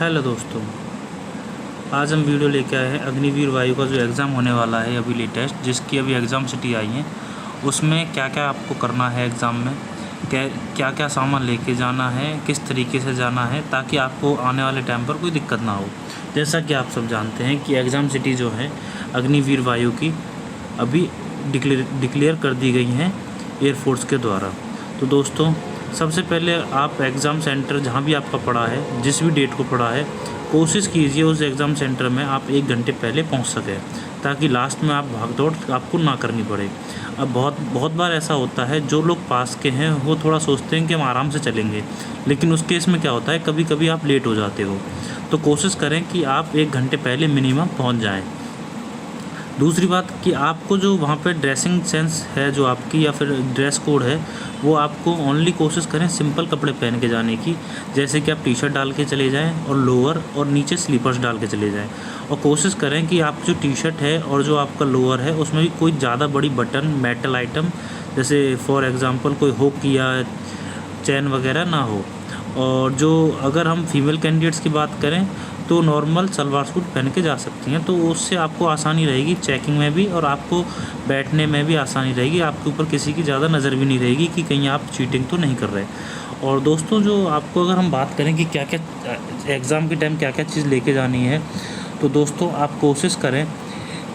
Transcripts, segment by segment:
Hello दोस्तों, आज हम वीडियो लेके आए हैं अग्निवीर वायु का जो एग्ज़ाम होने वाला है अभी लेटेस्ट, जिसकी अभी एग्ज़ाम सिटी आई है। उसमें क्या क्या आपको करना है एग्ज़ाम में, क्या क्या सामान लेके जाना है, किस तरीके से जाना है, ताकि आपको आने वाले टाइम पर कोई दिक्कत ना हो। जैसा कि आप सब जानते हैं कि एग्ज़ाम सिटी जो है अग्निवीर वायु की अभी डिक्लेयर कर दी गई हैं एयरफोर्स के द्वारा। तो दोस्तों, सबसे पहले आप एग्ज़ाम सेंटर जहाँ भी आपका पड़ा है, जिस भी डेट को पड़ा है, कोशिश कीजिए उस एग्ज़ाम सेंटर में आप 1 घंटे पहले पहुँच सकें, ताकि लास्ट में आप भाग दौड़ आपको ना करनी पड़े। अब बहुत बार ऐसा होता है, जो लोग पास के हैं वो थोड़ा सोचते हैं कि हम आराम से चलेंगे, लेकिन उस केस में क्या होता है, कभी कभी आप लेट हो जाते हो। तो कोशिश करें कि आप 1 घंटे पहले मिनिमम पहुँच जाएँ। दूसरी बात कि आपको जो वहाँ पे ड्रेसिंग सेंस है जो आपकी, या फिर ड्रेस कोड है, वो आपको ओनली कोशिश करें सिंपल कपड़े पहन के जाने की। जैसे कि आप टी शर्ट डाल के चले जाएं और लोअर और नीचे स्लीपर्स डाल के चले जाएं। और कोशिश करें कि आप जो टी शर्ट है और जो आपका लोअर है उसमें भी कोई ज़्यादा बड़ी बटन मेटल आइटम, जैसे फॉर एग्ज़ाम्पल कोई हुक या चैन वगैरह ना हो। और जो अगर हम फीमेल कैंडिडेट्स की बात करें तो नॉर्मल सलवार सूट पहन के जा सकती हैं, तो उससे आपको आसानी रहेगी चेकिंग में भी, और आपको बैठने में भी आसानी रहेगी। आपके ऊपर किसी की ज़्यादा नज़र भी नहीं रहेगी कि कहीं आप चीटिंग तो नहीं कर रहे। और दोस्तों, जो आपको अगर हम बात करें कि क्या क्या एग्ज़ाम के टाइम क्या क्या चीज़ लेके जानी है, तो दोस्तों आप कोशिश करें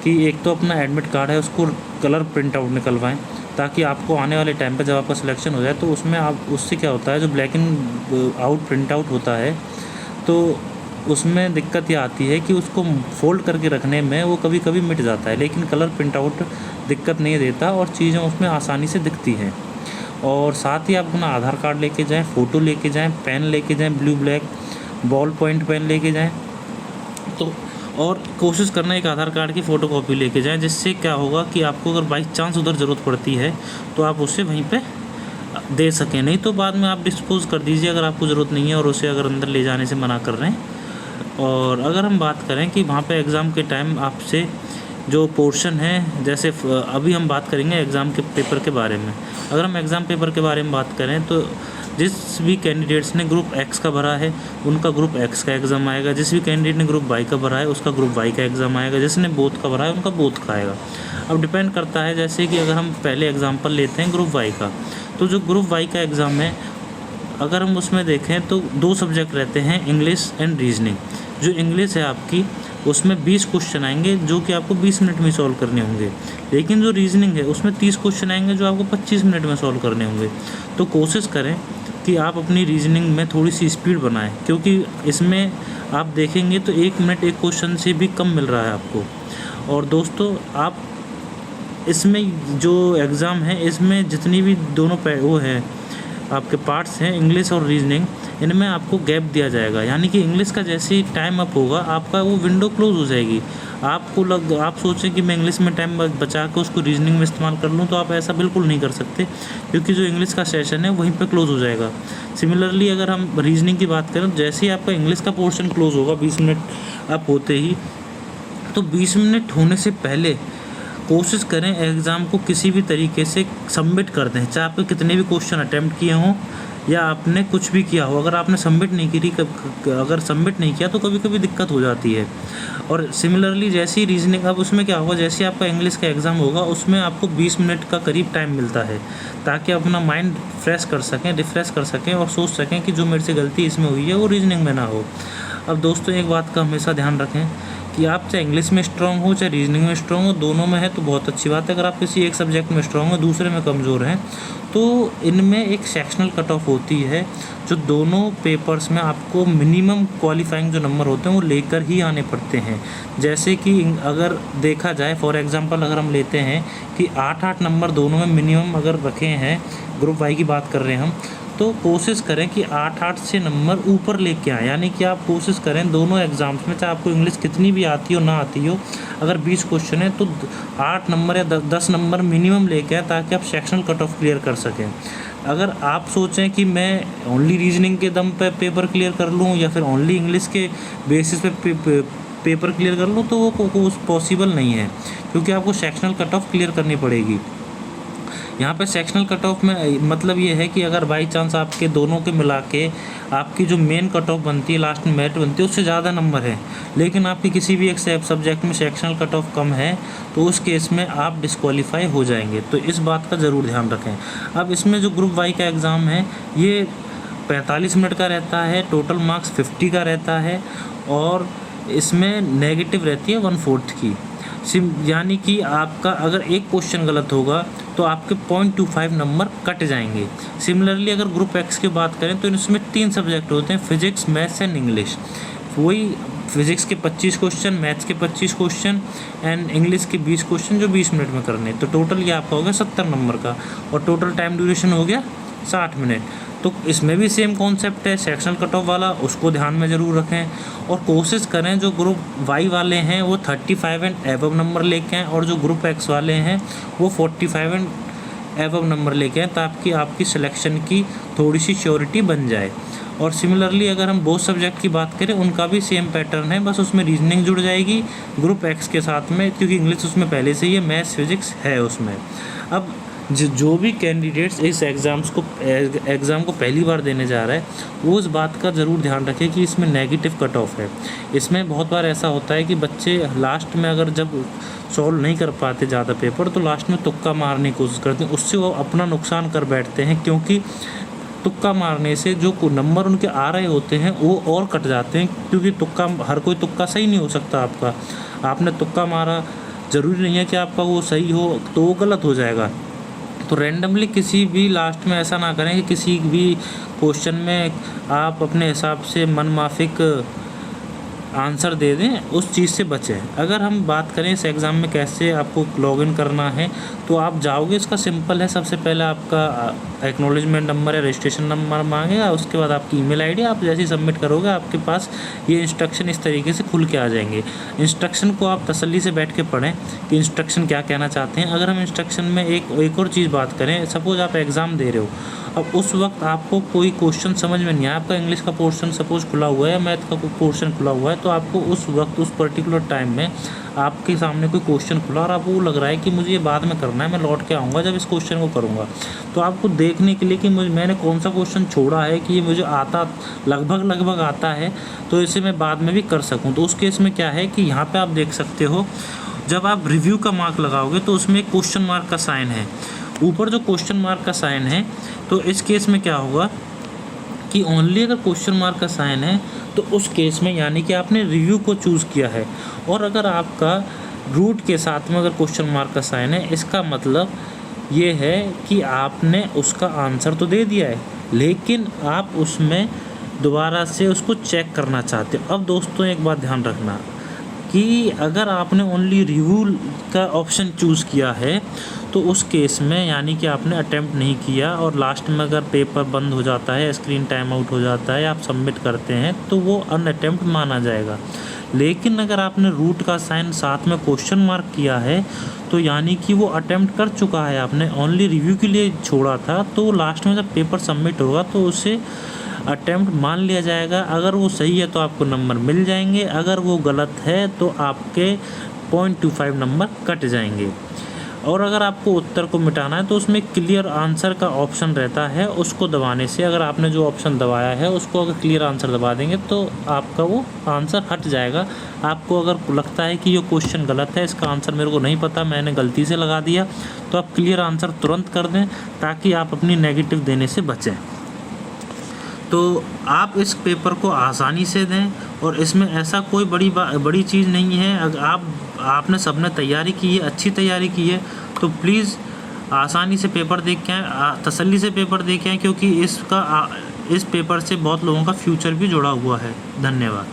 कि एक तो अपना एडमिट कार्ड है उसको कलर प्रिंट आउट निकलवाएँ, ताकि आपको आने वाले टाइम पर जब आपका सिलेक्शन हो जाए तो उसमें आप उससे क्या होता है, जो black and out print out होता है, तो उसमें दिक्कत ये आती है कि उसको फ़ोल्ड करके रखने में वो कभी कभी मिट जाता है, लेकिन कलर प्रिंट आउट दिक्कत नहीं देता और चीज़ें उसमें आसानी से दिखती हैं। और साथ ही आप अपना आधार कार्ड लेके जाएं, फ़ोटो लेके जाएं, पेन लेके जाएं, blue black ball point pen लेके जाएं। तो और कोशिश करना एक आधार कार्ड की फ़ोटोकॉपी लेके जाएं, जिससे क्या होगा कि आपको अगर बाई चांस उधर ज़रूरत पड़ती है तो आप उसे वहीं पे दे सकें। नहीं तो बाद में आप डिस्पोज़ कर दीजिए अगर आपको ज़रूरत नहीं है और उसे अगर अंदर ले जाने से मना कर रहे हैं। और अगर हम बात करें कि वहाँ पे एग्ज़ाम के टाइम आपसे जो पोर्शन है, जैसे अभी हम बात करेंगे एग्ज़ाम के पेपर के बारे में। अगर हम एग्ज़ाम पेपर के बारे में बात करें तो जिस भी कैंडिडेट्स ने ग्रुप एक्स का भरा है उनका ग्रुप एक्स का एग्ज़ाम आएगा, जिस भी कैंडिडेट ने ग्रुप वाई का भरा है उसका ग्रुप वाई का एग्ज़ाम आएगा, जिसने बोथ का भरा है उनका बोथ का आएगा। अब डिपेंड करता है, जैसे कि अगर हम पहले एग्ज़ाम्पल लेते हैं ग्रुप वाई का, तो जो ग्रुप वाई का एग्ज़ाम है, अगर हम उसमें देखें तो 2 सब्जेक्ट रहते हैं, इंग्लिश एंड रीजनिंग। जो इंग्लिश है आपकी, उसमें 20 क्वेश्चन आएंगे जो कि आपको 20 मिनट में सॉल्व करने होंगे, लेकिन जो रीजनिंग है उसमें 30 क्वेश्चन आएंगे जो आपको 25 मिनट में सॉल्व करने होंगे। तो कोशिश करें कि आप अपनी रीजनिंग में थोड़ी सी स्पीड बनाएं, क्योंकि इसमें आप देखेंगे तो 1 मिनट एक क्वेश्चन से भी कम मिल रहा है आपको। और दोस्तों, आप इसमें जो एग्ज़ाम है इसमें जितनी भी दोनों वो है आपके पार्ट्स हैं, इंग्लिश और रीजनिंग, इनमें आपको गैप दिया जाएगा। यानी कि इंग्लिश का जैसे ही टाइम अप होगा आपका वो विंडो क्लोज हो जाएगी। आप सोचें कि मैं इंग्लिश में टाइम बचा के उसको रीजनिंग में इस्तेमाल कर लूँ, तो आप ऐसा बिल्कुल नहीं कर सकते, क्योंकि जो इंग्लिश का सेशन है वहीं पे क्लोज हो जाएगा। सिमिलरली अगर हम रीजनिंग की बात करें, जैसे ही आपका इंग्लिश का पोर्शन क्लोज होगा 20 मिनट अप होते ही, तो 20 मिनट होने से पहले कोशिश करें एग्ज़ाम को किसी भी तरीके से सबमिट कर दें, चाहे आपने कितने भी क्वेश्चन अटैम्प्ट किए हों या आपने कुछ भी किया हो। अगर आपने सबमिट नहीं की, अगर सबमिट नहीं किया तो कभी कभी दिक्कत हो जाती है। और सिमिलरली जैसे ही रीजनिंग, अब उसमें क्या होगा, जैसे आपका इंग्लिश का एग्ज़ाम होगा उसमें आपको 20 मिनट का करीब टाइम मिलता है, ताकि आप अपना माइंड फ्रेश कर सकें, रिफ़्रेश कर सकें और सोच सकें कि जो मेरे से गलती इसमें हुई है वो रीजनिंग में ना हो। अब दोस्तों, एक बात का हमेशा ध्यान रखें कि आप चाहे इंग्लिश में स्ट्रॉन्ग हो चाहे रीजनिंग में स्ट्रॉन्ग हो, दोनों में है तो बहुत अच्छी बात है। अगर आप किसी एक सब्जेक्ट में स्ट्रॉन्ग हो, दूसरे में कमज़ोर हैं, तो इनमें एक सेक्शनल कट ऑफ होती है, जो दोनों पेपर्स में आपको मिनिमम क्वालिफाइंग जो नंबर होते हैं वो लेकर ही आने पड़ते हैं। जैसे कि अगर देखा जाए, फॉर एग्जांपल अगर हम लेते हैं कि 8-8 नंबर दोनों में मिनिमम अगर रखे हैं, ग्रुप वाई की बात कर रहे हैं हम, तो कोशिश करें कि 8-8 से नंबर ऊपर लेके आएँ। यानी कि आप कोशिश करें दोनों एग्ज़ाम्स में, चाहे आपको इंग्लिश कितनी भी आती हो ना आती हो, अगर 20 क्वेश्चन है तो 8 नंबर या 10 नंबर मिनिमम लेके आएँ, ताकि आप सेक्शनल कट ऑफ क्लियर कर सकें। अगर आप सोचें कि मैं ओनली रीजनिंग के दम पे पेपर क्लियर कर लूँ या फिर ओनली इंग्लिश के बेसिस पे पेपर क्लियर कर लूँ, तो वो पॉसिबल नहीं है, क्योंकि आपको सेक्शनल कट ऑफ क्लियर करनी पड़ेगी। यहाँ पे सेक्शनल कट ऑफ में मतलब ये है कि अगर बाई चांस आपके दोनों के मिला के आपकी जो मेन कट ऑफ बनती है, लास्ट में मेरिट बनती है, उससे ज़्यादा नंबर है, लेकिन आपकी किसी भी एक सब्जेक्ट में सेक्शनल कट ऑफ कम है, तो उस केस में आप डिस्क्वालीफाई हो जाएंगे। तो इस बात का ज़रूर ध्यान रखें। अब इसमें जो ग्रुप वाई का एग्ज़ाम है ये 45 मिनट का रहता है, टोटल मार्क्स 50 का रहता है, और इसमें नेगेटिव रहती है 1/4 की। यानी कि आपका अगर एक क्वेश्चन गलत होगा तो आपके 0.25 नंबर कट जाएंगे। सिमिलरली अगर ग्रुप एक्स की बात करें तो इसमें 3 सब्जेक्ट होते हैं, फिजिक्स, मैथ्स एंड इंग्लिश। वही फिजिक्स के 25 क्वेश्चन, मैथ्स के 25 क्वेश्चन एंड इंग्लिश के 20 क्वेश्चन जो 20 मिनट में करने। तो टोटल ये आपका हो गया 70 नंबर का, और टोटल टाइम ड्यूरेशन हो गया 60 मिनट। तो इसमें भी सेम कॉन्सेप्ट है, सेक्शनल कट ऑफ वाला, उसको ध्यान में ज़रूर रखें और कोशिश करें जो ग्रुप वाई वाले हैं वो 35 एंड एबव नंबर लेके आएँ, और जो ग्रुप एक्स वाले हैं वो 45 एंड एबव नंबर लेके आएँ, ताकि आपकी सिलेक्शन की थोड़ी सी श्योरिटी बन जाए। और सिमिलरली अगर हम बोथ सब्जेक्ट की बात करें, उनका भी सेम पैटर्न है, बस उसमें रीजनिंग जुड़ जाएगी ग्रुप एक्स के साथ में, क्योंकि इंग्लिश उसमें पहले से ही है, मैथ्स फिजिक्स है उसमें। अब जो भी कैंडिडेट्स इस एग्ज़ाम को पहली बार देने जा रहा है, वो इस बात का ज़रूर ध्यान रखें कि इसमें नेगेटिव कट ऑफ है। इसमें बहुत बार ऐसा होता है कि बच्चे लास्ट में अगर जब सॉल्व नहीं कर पाते ज़्यादा पेपर, तो लास्ट में तुक्का मारने की कोशिश करते हैं, उससे वो अपना नुकसान कर बैठते हैं, क्योंकि तुक्का मारने से जो नंबर उनके आ रहे होते हैं वो और कट जाते हैं, क्योंकि हर कोई तुक्का सही नहीं हो सकता आपका। आपने तुक्का मारा, ज़रूरी नहीं है कि आपका वो सही हो, तो वो गलत हो जाएगा। तो रैंडमली किसी भी लास्ट में ऐसा ना करें कि किसी भी क्वेश्चन में आप अपने हिसाब से मनमाफिक आंसर दे दें, उस चीज़ से बचें। अगर हम बात करें इस एग्ज़ाम में कैसे आपको लॉगिन करना है, तो आप जाओगे, इसका सिंपल है। सबसे पहले आपका एक्नॉलेजमेंट नंबर या रजिस्ट्रेशन नंबर मांगेगा, उसके बाद आपकी ईमेल आईडी, आप जैसे ही सबमिट करोगे आपके पास ये इंस्ट्रक्शन इस तरीके से खुल के आ जाएंगे। इंस्ट्रक्शन को आप तसल्ली से बैठ के पढ़ें कि इंस्ट्रक्शन क्या कहना चाहते हैं। अगर हम इंस्ट्रक्शन में एक और चीज़ बात करें, सपोज़ आप एग्ज़ाम दे रहे हो, अब उस वक्त आपको कोई क्वेश्चन समझ में नहीं आया, आपका इंग्लिश का पोर्शन सपोज़ खुला हुआ है या मैथ का कोई पोर्शन खुला हुआ है, तो आपको उस वक्त उस पर्टिकुलर टाइम में आपके सामने कोई क्वेश्चन खुला और आपको लग रहा है कि मुझे ये बाद में करना है, मैं लौट के आऊँगा जब इस क्वेश्चन को करूँगा, तो आपको देखने के लिए कि मैंने कौन सा क्वेश्चन छोड़ा है कि ये मुझे आता लगभग आता है, तो इसे मैं बाद में भी कर सकूँ। तो उस केस में क्या है कि यहाँ पर आप देख सकते हो, जब आप रिव्यू का मार्क लगाओगे तो उसमें एक क्वेश्चन मार्क का साइन है, ऊपर जो क्वेश्चन मार्क का साइन है, तो इस केस में क्या होगा कि ओनली अगर क्वेश्चन मार्क का साइन है तो उस केस में यानी कि आपने रिव्यू को चूज़ किया है, और अगर आपका रूट के साथ में अगर क्वेश्चन मार्क का साइन है, इसका मतलब ये है कि आपने उसका आंसर तो दे दिया है, लेकिन आप उसमें दोबारा से उसको चेक करना चाहते हो। अब दोस्तों एक बात ध्यान रखना कि अगर आपने ओनली रिव्यू का ऑप्शन चूज़ किया है, तो उस केस में यानी कि आपने अटेम्प्ट नहीं किया और लास्ट में अगर पेपर बंद हो जाता है, स्क्रीन टाइम आउट हो जाता है, आप सबमिट करते हैं, तो वो अनअटेम्प्ट माना जाएगा। लेकिन अगर आपने रूट का साइन साथ में क्वेश्चन मार्क किया है, तो यानी कि वो अटेम्प्ट कर चुका है, आपने ओनली रिव्यू के लिए छोड़ा था, तो लास्ट में जब पेपर सबमिट होगा तो उसे अटेम्प्ट मान लिया जाएगा। अगर वो सही है तो आपको नंबर मिल जाएंगे, अगर वो गलत है तो आपके 0.25 नंबर कट जाएंगे। और अगर आपको उत्तर को मिटाना है तो उसमें क्लियर आंसर का ऑप्शन रहता है, उसको दबाने से, अगर आपने जो ऑप्शन दबाया है उसको अगर क्लियर आंसर दबा देंगे तो आपका वो आंसर हट जाएगा। आपको अगर लगता है कि ये क्वेश्चन गलत है, इसका आंसर मेरे को नहीं पता, मैंने गलती से लगा दिया, तो आप क्लियर आंसर तुरंत कर दें ताकि आप अपनी नेगेटिव देने से बचें। तो आप इस पेपर को आसानी से दें, और इसमें ऐसा कोई बड़ी चीज़ नहीं है। अगर आपने सबने तैयारी की है, अच्छी तैयारी की है, तो प्लीज़ आसानी से पेपर देख के आएँ, तसल्ली से पेपर देखें, क्योंकि इस पेपर से बहुत लोगों का फ्यूचर भी जुड़ा हुआ है। धन्यवाद।